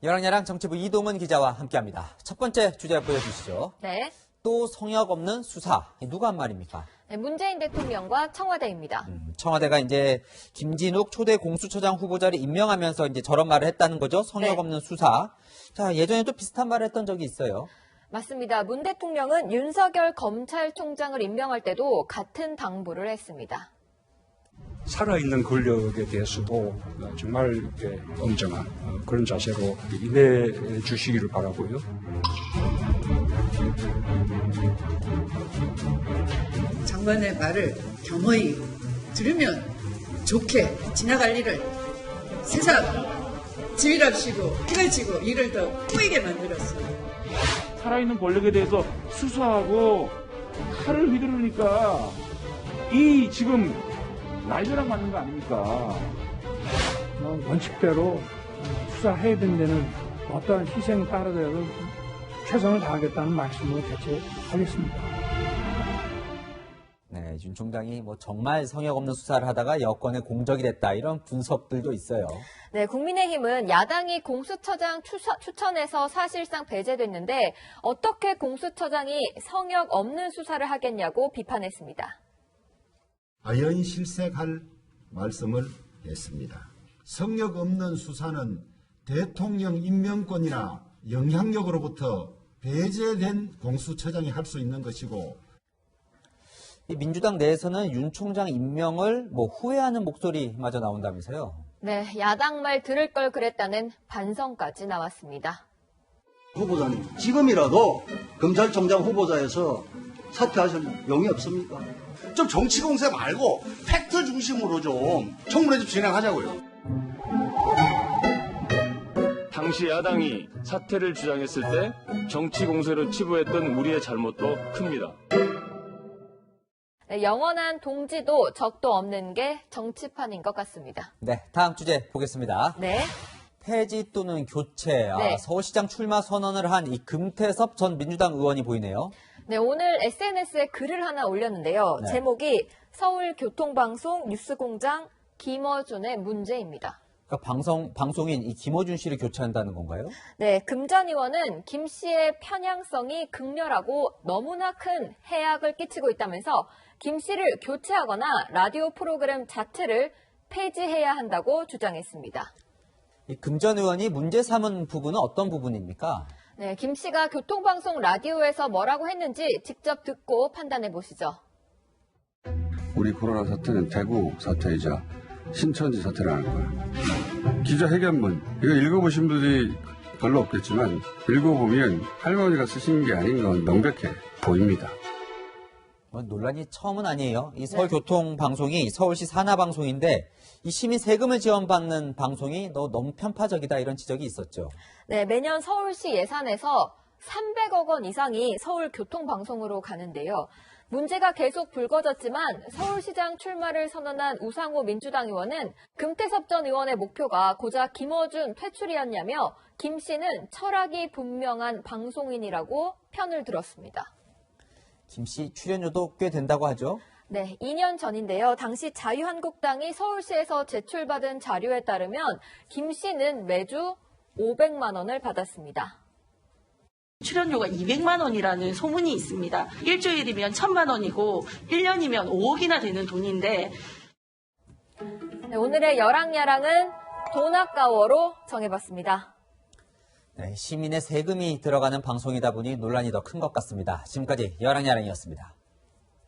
여랑야랑 정치부 이동은 기자와 함께합니다. 첫 번째 주제 보여주시죠. 네. 또 성역 없는 수사. 누가 한 말입니까? 네, 문재인 대통령과 청와대입니다. 청와대가 이제 김진욱 초대 공수처장 후보자를 임명하면서 이제 저런 말을 했다는 거죠. 성역 네. 없는 수사. 자, 예전에도 비슷한 말을 했던 적이 있어요. 맞습니다. 문 대통령은 윤석열 검찰총장을 임명할 때도 같은 당부를 했습니다. 살아있는 권력에 대해서도 정말 엄정한 그런 자세로 임해 주시기를 바라고요. 장관의 말을 겸허히 들으면 좋게 지나갈 일을 세상 지휘랍시고 피를 지고 일을 더 꼬이게 만들었습니다. 살아있는 권력에 대해서 수사하고 칼을 휘두르니까 이 지금 날벼락 맞는 거 아닙니까? 원칙대로 수사해야 되는 데는 어떠한 희생을 따르더라도 최선을 다하겠다는 말씀으로 대체하겠습니다. 네, 윤 총장이 뭐 정말 성역 없는 수사를 하다가 여권의 공적이 됐다 이런 분석들도 있어요. 네, 국민의힘은 야당이 공수처장 추천해서 사실상 배제됐는데 어떻게 공수처장이 성역 없는 수사를 하겠냐고 비판했습니다. 아연실색할 말씀을 했습니다. 성역 없는 수사는 대통령 임명권이나 영향력으로부터 배제된 공수처장이 할 수 있는 것이고, 민주당 내에서는 윤 총장 임명을 후회하는 목소리마저 나온다면서요. 네, 야당 말 들을 걸 그랬다는 반성까지 나왔습니다. 후보자님, 지금이라도 검찰총장 후보자에서 사퇴하실 용이 없습니까? 좀 정치 공세 말고 팩트 중심으로 좀 청문회 좀 진행하자고요. 당시 야당이 사퇴를 주장했을 때 정치 공세로 치부했던 우리의 잘못도 큽니다. 네, 영원한 동지도 적도 없는 게 정치판인 것 같습니다. 네, 다음 주제 보겠습니다. 네. 폐지 또는 교체, 네. 서울시장 출마 선언을 한 이 금태섭 전 민주당 의원이 보이네요. 네, 오늘 SNS에 글을 하나 올렸는데요. 네. 제목이 서울교통방송 뉴스공장 김어준의 문제입니다. 그러니까 방송인 이 김어준 씨를 교체한다는 건가요? 네, 금 전 의원은 김 씨의 편향성이 극렬하고 너무나 큰 해악을 끼치고 있다면서 김 씨를 교체하거나 라디오 프로그램 자체를 폐지해야 한다고 주장했습니다. 이 금 전 의원이 문제 삼은 부분은 어떤 부분입니까? 네, 김 씨가 교통방송 라디오에서 뭐라고 했는지 직접 듣고 판단해 보시죠. 우리 코로나 사태는 대구 사태이자 신천지 사태라는 거야. 기자회견문, 이거 읽어보신 분들이 별로 없겠지만 읽어보면 할머니가 쓰신 게 아닌 건 명백해 보입니다. 논란이 처음은 아니에요. 이 서울교통방송이 서울시 산하방송인데 이 시민 세금을 지원받는 방송이 너무 편파적이다 이런 지적이 있었죠. 네, 매년 서울시 예산에서 300억 원 이상이 서울교통방송으로 가는데요. 문제가 계속 불거졌지만 서울시장 출마를 선언한 우상호 민주당 의원은 금태섭 전 의원의 목표가 고작 김어준 퇴출이었냐며 김 씨는 철학이 분명한 방송인이라고 편을 들었습니다. 김 씨 출연료도 꽤 된다고 하죠? 네, 2년 전인데요. 당시 자유한국당이 서울시에서 제출받은 자료에 따르면 김 씨는 매주 500만 원을 받았습니다. 출연료가 200만 원이라는 소문이 있습니다. 일주일이면 1000만 원이고 1년이면 5억이나 되는 돈인데. 네, 오늘의 여랑야랑은 돈 아까워로 정해봤습니다. 네, 시민의 세금이 들어가는 방송이다 보니 논란이 더 큰 것 같습니다. 지금까지 여랑야랑이었습니다.